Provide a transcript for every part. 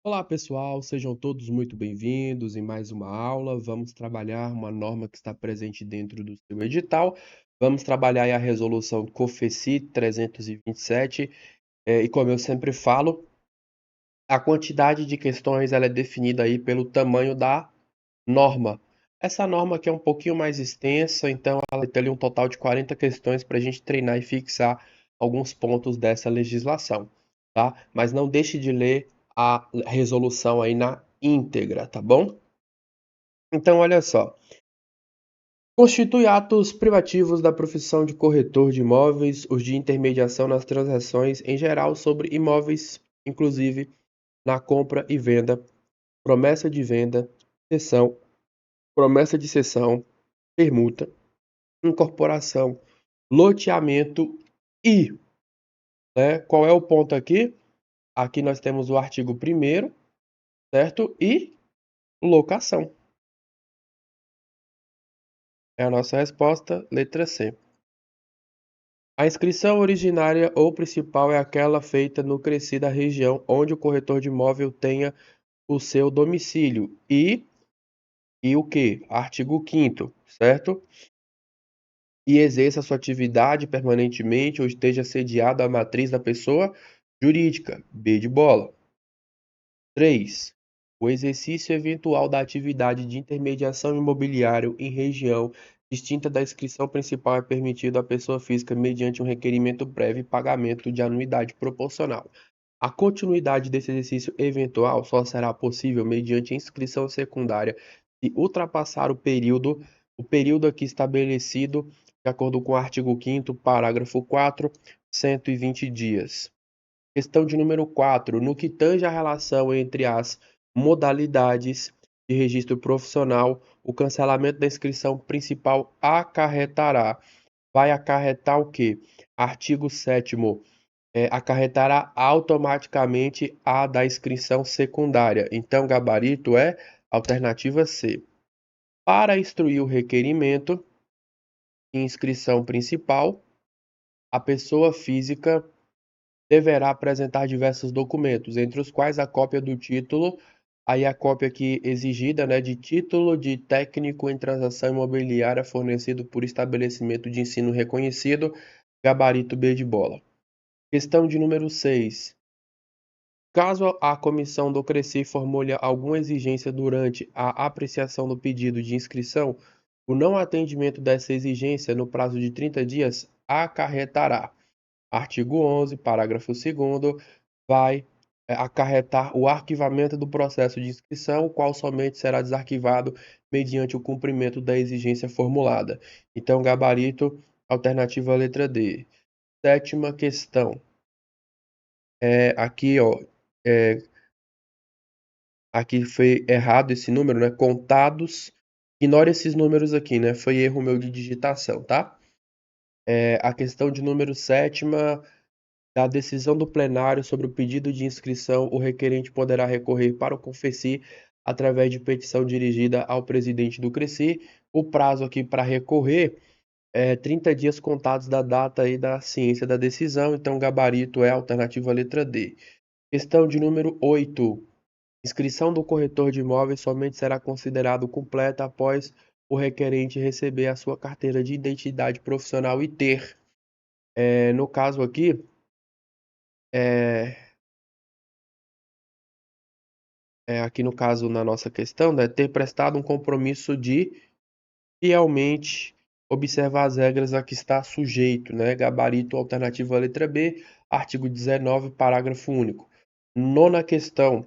Olá, pessoal, sejam todos muito bem-vindos em mais uma aula. Vamos trabalhar uma norma que está presente dentro do seu edital. Vamos trabalhar aí a resolução COFECI 327. E como eu sempre falo, a quantidade de questões ela é definida aí pelo tamanho da norma. Essa norma aqui é um pouquinho mais extensa, então ela tem ali um total de 40 questões para a gente treinar e fixar alguns pontos dessa legislação, tá? Mas não deixe de ler a resolução aí na íntegra, tá bom? Então, olha só. Constitui atos privativos da profissão de corretor de imóveis, os de intermediação nas transações em geral sobre imóveis, inclusive na compra e venda, promessa de venda, cessão, promessa de cessão, permuta, incorporação, loteamento e, né, qual é o ponto aqui? Aqui nós temos o artigo 1º, certo? E locação. É a nossa resposta, letra C. A inscrição originária ou principal é aquela feita no CRECI da região onde o corretor de imóvel tenha o seu domicílio. E o que? Artigo 5º, certo? E exerça sua atividade permanentemente ou esteja sediado à matriz da pessoa jurídica. B de bola. 3. O exercício eventual da atividade de intermediação imobiliária em região distinta da inscrição principal é permitido à pessoa física mediante um requerimento prévio e pagamento de anuidade proporcional. A continuidade desse exercício eventual só será possível mediante inscrição secundária se ultrapassar o período aqui estabelecido de acordo com o artigo 5º, parágrafo 4, 120 dias. Questão de número 4. No que tange à relação entre as modalidades de registro profissional, o cancelamento da inscrição principal vai acarretar o quê? Artigo 7º. Acarretará automaticamente a da inscrição secundária. Então, gabarito é alternativa C. Para instruir o requerimento de inscrição principal, a pessoa física deverá apresentar diversos documentos, entre os quais a cópia do título, aí a cópia aqui exigida, né, de título de técnico em transação imobiliária fornecido por estabelecimento de ensino reconhecido, gabarito B de bola. Questão de número 6. Caso a comissão do CRECI formule alguma exigência durante a apreciação do pedido de inscrição, o não atendimento dessa exigência no prazo de 30 dias acarretará. Artigo 11, parágrafo 2º, vai acarretar o arquivamento do processo de inscrição, o qual somente será desarquivado mediante o cumprimento da exigência formulada. Então, gabarito, alternativa letra D. 7ª questão. Aqui, ó, é, aqui foi errado esse número, né? Contados. Ignore esses números aqui, né? Foi erro meu de digitação, tá? A questão de número 7ª. Da decisão do plenário sobre o pedido de inscrição, o requerente poderá recorrer para o COFECI através de petição dirigida ao presidente do CRECI. O prazo aqui para recorrer é 30 dias contados da data aí da ciência da decisão, então o gabarito é a alternativa letra D. Questão de número 8. Inscrição do corretor de imóveis somente será considerado completa após o requerente receber a sua carteira de identidade profissional e ter, no caso aqui, é, aqui no caso, na nossa questão, né, ter prestado um compromisso de fielmente observar as regras a que está sujeito, né? Gabarito alternativa letra B, artigo 19, parágrafo único. Nona questão.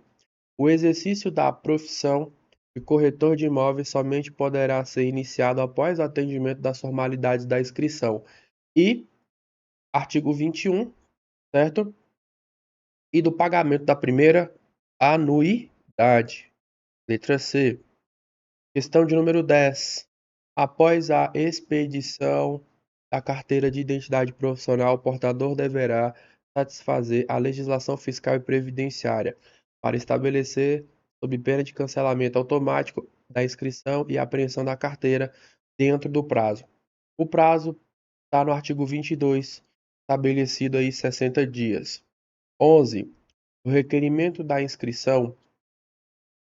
O exercício da profissão de corretor de imóveis somente poderá ser iniciado após o atendimento das formalidades da inscrição. E artigo 21, certo? E do pagamento da primeira anuidade. Letra C. Questão de número 10. Após a expedição da carteira de identidade profissional, o portador deverá satisfazer a legislação fiscal e previdenciária para estabelecer, sob pena de cancelamento automático da inscrição e apreensão da carteira dentro do prazo. O prazo está no artigo 22, estabelecido aí 60 dias. 11. O requerimento da inscrição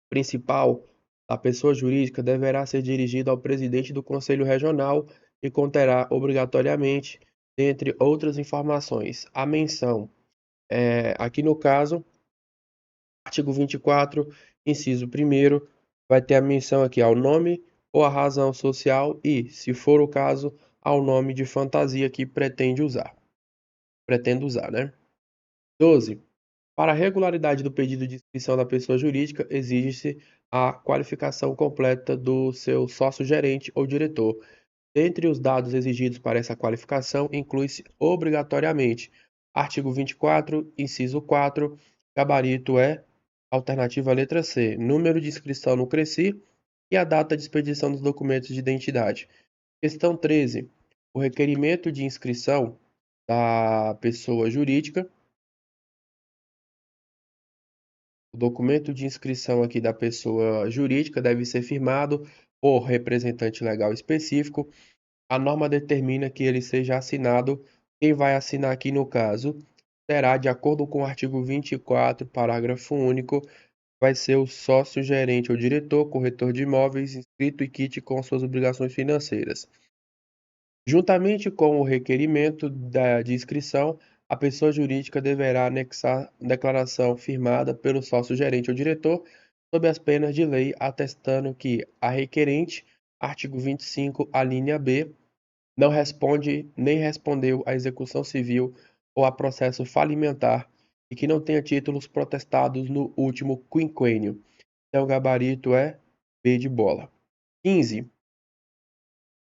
principal da pessoa jurídica deverá ser dirigido ao presidente do Conselho Regional e conterá obrigatoriamente, dentre outras informações, a menção, aqui no caso, artigo 24, inciso 1º, vai ter a menção aqui ao nome ou à razão social e, se for o caso, ao nome de fantasia que pretende usar. Pretende usar, né? 12. Para a regularidade do pedido de inscrição da pessoa jurídica, exige-se a qualificação completa do seu sócio-gerente ou diretor. Dentre os dados exigidos para essa qualificação, inclui-se obrigatoriamente artigo 24, inciso 4, gabarito alternativa letra C, número de inscrição no CRECI e a data de expedição dos documentos de identidade. Questão 13. O requerimento de inscrição da pessoa jurídica. O documento de inscrição aqui da pessoa jurídica deve ser firmado por representante legal específico. A norma determina que ele seja assinado. Quem vai assinar aqui no caso será, de acordo com o artigo 24, parágrafo único, vai ser o sócio-gerente ou diretor, corretor de imóveis, inscrito e quite com suas obrigações financeiras. Juntamente com o requerimento de inscrição, a pessoa jurídica deverá anexar declaração firmada pelo sócio-gerente ou diretor, sob as penas de lei, atestando que a requerente, artigo 25, a linha B, não responde nem respondeu à execução civil ou a processo falimentar e que não tenha títulos protestados no último quinquênio. Então, o gabarito é B de bola. 15.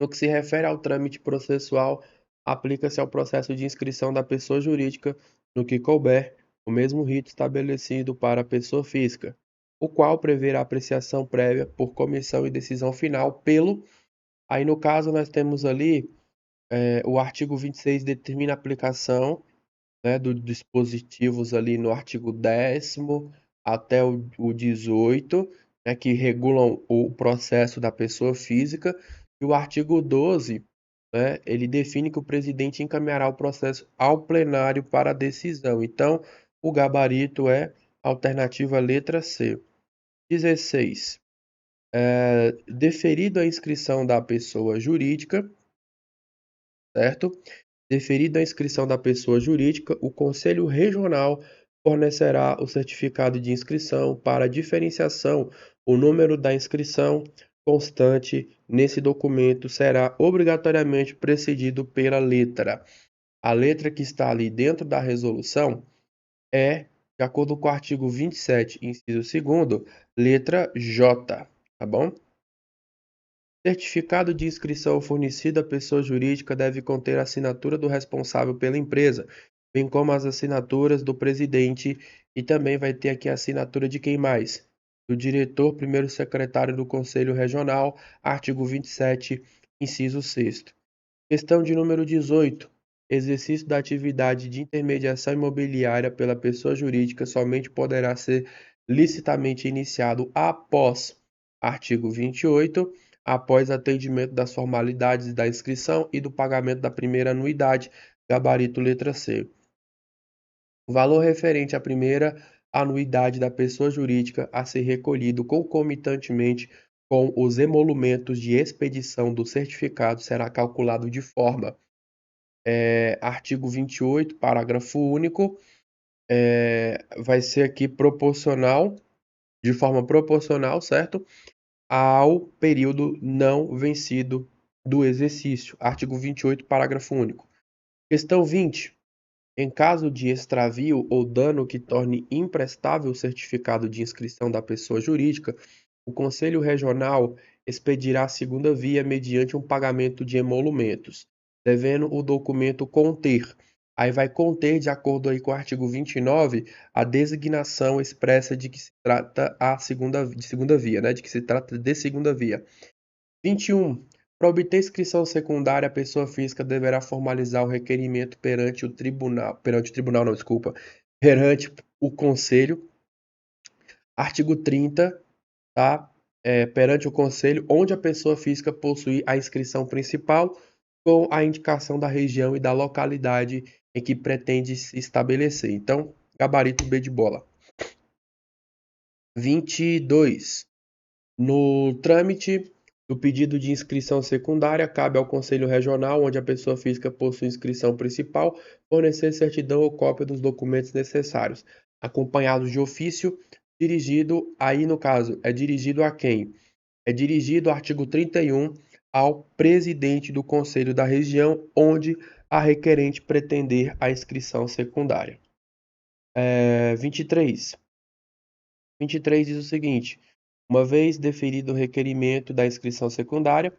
No que se refere ao trâmite processual, aplica-se ao processo de inscrição da pessoa jurídica, no que couber, o mesmo rito estabelecido para a pessoa física, o qual prevê a apreciação prévia por comissão e decisão final pelo. Aí, no caso, nós temos ali o artigo 26 determina a aplicação, né, dos dispositivos ali no artigo 10º até o 18, né, que regulam o processo da pessoa física, e o artigo 12, né, ele define que o presidente encaminhará o processo ao plenário para decisão. Então, o gabarito é alternativa letra C. 16. Deferido a inscrição da pessoa jurídica, certo? Deferida a inscrição da pessoa jurídica, o Conselho Regional fornecerá o certificado de inscrição para diferenciação. O número da inscrição constante nesse documento será obrigatoriamente precedido pela letra. A letra que está ali dentro da resolução é, de acordo com o artigo 27, inciso 2º, letra J, tá bom? Certificado de inscrição fornecido à pessoa jurídica deve conter a assinatura do responsável pela empresa, bem como as assinaturas do presidente, e também vai ter aqui a assinatura de quem mais? Do diretor, primeiro secretário do Conselho Regional, artigo 27, inciso 6º. Questão de número 18. Exercício da atividade de intermediação imobiliária pela pessoa jurídica somente poderá ser licitamente iniciado após artigo 28, após atendimento das formalidades da inscrição e do pagamento da primeira anuidade, gabarito letra C. O valor referente à primeira anuidade da pessoa jurídica a ser recolhido concomitantemente com os emolumentos de expedição do certificado será calculado de forma, artigo 28, parágrafo único, vai ser aqui proporcional, de forma proporcional, certo? Ao período não vencido do exercício. Artigo 28, parágrafo único. Questão 20. Em caso de extravio ou dano que torne imprestável o certificado de inscrição da pessoa jurídica, o Conselho Regional expedirá a segunda via mediante um pagamento de emolumentos, devendo o documento conter. Aí vai conter, de acordo aí com o artigo 29, a designação expressa de que se trata de segunda via, né? De que se trata de segunda via. 21. Para obter inscrição secundária, a pessoa física deverá formalizar o requerimento perante o Conselho. Artigo 30, tá? Perante o Conselho, onde a pessoa física possui a inscrição principal com a indicação da região e da localidade em que pretende se estabelecer. Então, gabarito B de bola. 22. No trâmite do pedido de inscrição secundária, cabe ao Conselho Regional, onde a pessoa física possui inscrição principal, fornecer certidão ou cópia dos documentos necessários, acompanhados de ofício, dirigido, aí no caso, é dirigido a quem? É dirigido, artigo 31, ao presidente do Conselho da Região, onde a requerente pretender a inscrição secundária. 23. 23 diz o seguinte: uma vez deferido o requerimento da inscrição secundária,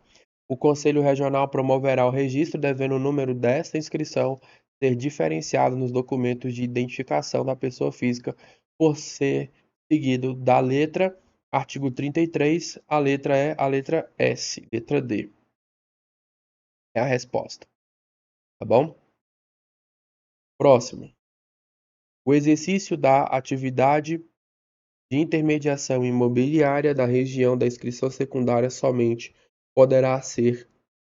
o Conselho Regional promoverá o registro, devendo o número desta inscrição ser diferenciado nos documentos de identificação da pessoa física, por ser seguido da letra, artigo 33, a letra E, a letra S, letra D. É a resposta, tá bom? Próximo. O exercício da atividade de intermediação imobiliária da região da inscrição secundária somente poderá ser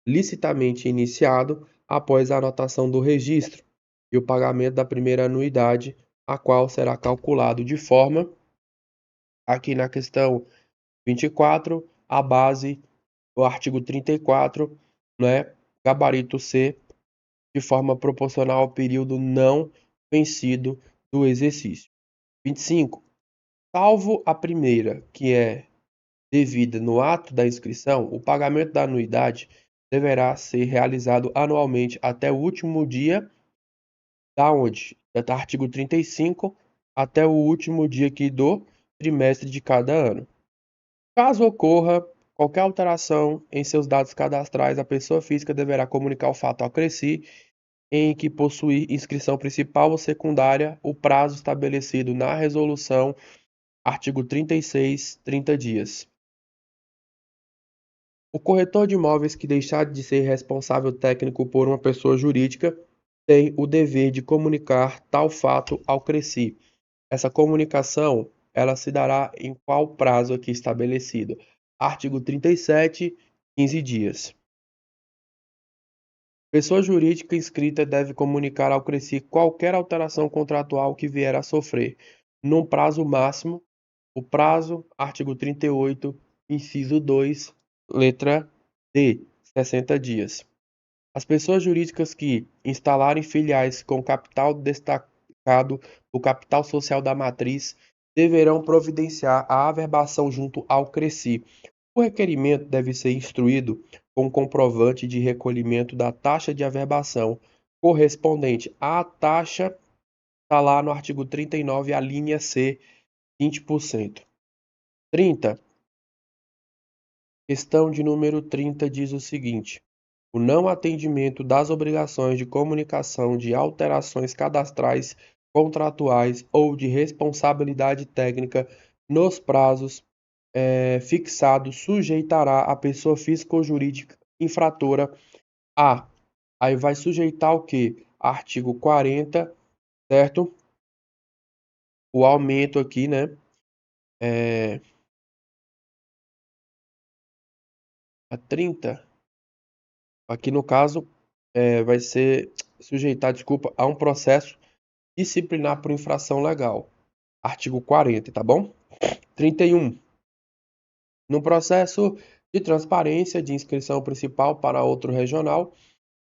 licitamente iniciado após a anotação do registro e o pagamento da primeira anuidade, a qual será calculado de forma, aqui na questão 24, a base do artigo 34, né, gabarito C, de forma proporcional ao período não vencido do exercício. 25. Salvo a primeira, que é devida no ato da inscrição, o pagamento da anuidade deverá ser realizado anualmente até o último dia da onde? Do artigo 35 até o último dia aqui do trimestre de cada ano. Caso ocorra qualquer alteração em seus dados cadastrais, a pessoa física deverá comunicar o fato ao CRECI em que possuir inscrição principal ou secundária, o prazo estabelecido na resolução, artigo 36, 30 dias. O corretor de imóveis que deixar de ser responsável técnico por uma pessoa jurídica tem o dever de comunicar tal fato ao CRECI. Essa comunicação, ela se dará em qual prazo aqui estabelecido? Artigo 37, 15 dias. Pessoa jurídica inscrita deve comunicar ao CRECI qualquer alteração contratual que vier a sofrer, num prazo máximo. O prazo, artigo 38, inciso 2, letra D, 60 dias. As pessoas jurídicas que instalarem filiais com capital destacado do capital social da matriz deverão providenciar a averbação junto ao CRECI. O requerimento deve ser instruído com comprovante de recolhimento da taxa de averbação correspondente à taxa, está lá no artigo 39, a linha C, 20%. 30. Questão de número 30 diz o seguinte: o não atendimento das obrigações de comunicação de alterações cadastrais, contratuais ou de responsabilidade técnica nos prazos fixados sujeitará a pessoa física ou jurídica infratora a. Aí vai sujeitar o quê? Artigo 40, certo? O aumento aqui, né? A 30. Aqui no caso, vai ser sujeitar, desculpa, a um processo disciplinar por infração legal. Artigo 40, tá bom? 31. No processo de transparência de inscrição principal para outro regional,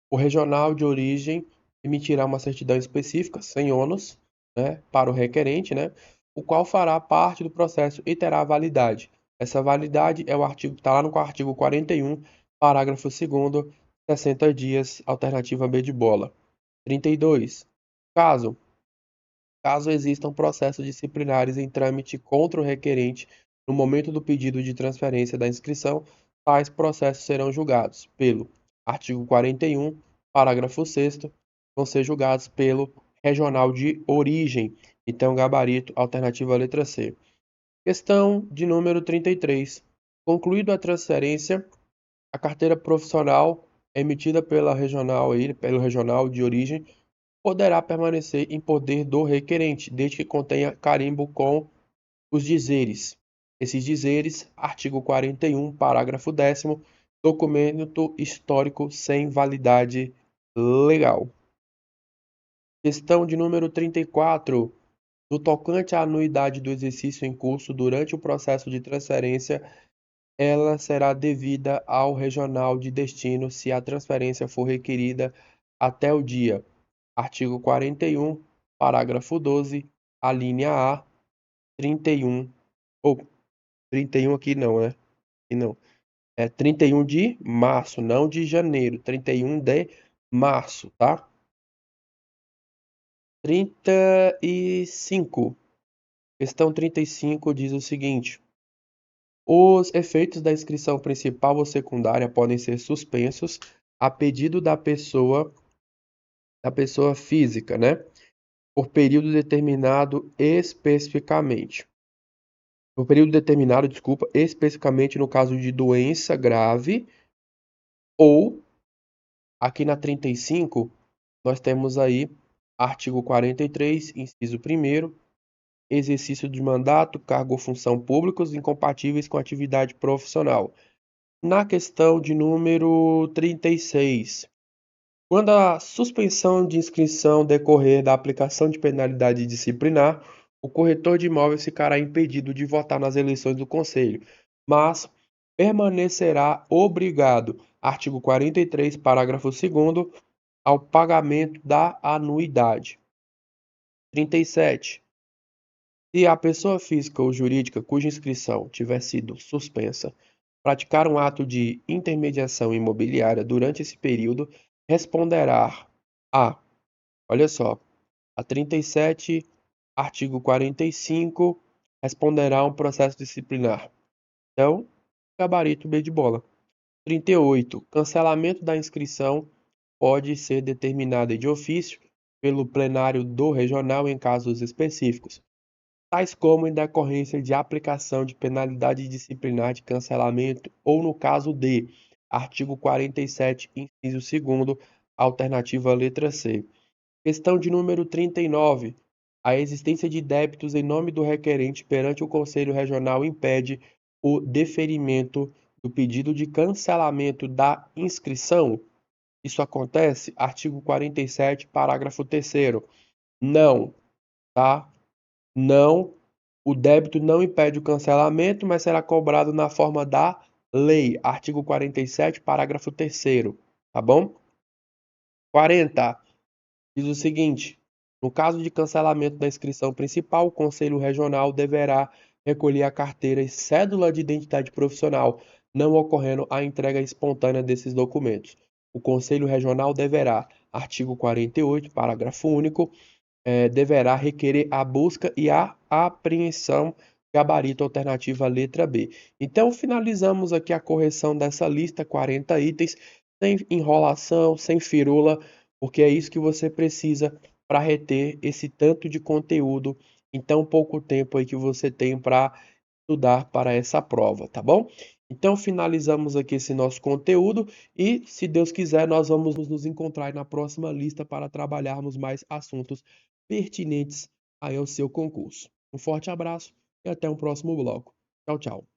o regional de origem emitirá uma certidão específica, sem ônus, né, para o requerente, né, o qual fará parte do processo e terá validade. Essa validade é o artigo que está lá no artigo 41, parágrafo 2º, 60 dias, alternativa B de bola. 32. Caso existam processos disciplinares em trâmite contra o requerente no momento do pedido de transferência da inscrição, tais processos serão julgados pelo artigo 41, parágrafo 6º, vão ser julgados pelo regional de origem. Então, gabarito, alternativa letra C. Questão de número 33. Concluído a transferência, a carteira profissional emitida pelo regional de origem poderá permanecer em poder do requerente, desde que contenha carimbo com os dizeres. Esses dizeres, artigo 41, parágrafo 10º, documento histórico sem validade legal. Questão de número 34. No tocante à anuidade do exercício em curso durante o processo de transferência, ela será devida ao regional de destino se a transferência for requerida até o dia. Artigo 41, parágrafo 12, a linha A, 31, ou 31 aqui não, né? Aqui não. É 31 de março, não de janeiro. 31 de março, tá? 35. Questão 35 diz o seguinte: os efeitos da inscrição principal ou secundária podem ser suspensos a pedido da pessoa física, né? Por período determinado especificamente. Por período determinado, desculpa, especificamente no caso de doença grave ou, aqui na 35, nós temos aí artigo 43, inciso 1º, exercício de mandato, cargo ou função públicos incompatíveis com atividade profissional. Na questão de número 36, quando a suspensão de inscrição decorrer da aplicação de penalidade disciplinar, o corretor de imóveis ficará impedido de votar nas eleições do Conselho, mas permanecerá obrigado, artigo 43, parágrafo 2º, ao pagamento da anuidade. 37. Se a pessoa física ou jurídica cuja inscrição tiver sido suspensa praticar um ato de intermediação imobiliária durante esse período, responderá a, olha só, a 37, artigo 45, responderá a um processo disciplinar. Então, gabarito B de bola. 38. Cancelamento da inscrição pode ser determinado de ofício pelo plenário do regional em casos específicos, tais como em decorrência de aplicação de penalidade disciplinar de cancelamento ou no caso de artigo 47, inciso 2º, alternativa letra C. Questão de número 39. A existência de débitos em nome do requerente perante o Conselho Regional impede o deferimento do pedido de cancelamento da inscrição? Isso acontece? Artigo 47, parágrafo 3º. Não, tá? Não, o débito não impede o cancelamento, mas será cobrado na forma da lei. Artigo 47, parágrafo 3º, tá bom? 40. Diz o seguinte: no caso de cancelamento da inscrição principal, o Conselho Regional deverá recolher a carteira e cédula de identidade profissional, não ocorrendo a entrega espontânea desses documentos. O Conselho Regional deverá, artigo 48, parágrafo único, deverá requerer a busca e a apreensão, gabarito alternativa letra B. Então, finalizamos aqui a correção dessa lista, 40 itens, sem enrolação, sem firula, porque é isso que você precisa para reter esse tanto de conteúdo em tão pouco tempo aí que você tem para estudar para essa prova, tá bom? Então, finalizamos aqui esse nosso conteúdo e, se Deus quiser, nós vamos nos encontrar na próxima lista para trabalharmos mais assuntos pertinentes aí ao seu concurso. Um forte abraço e até um próximo bloco. Tchau, tchau.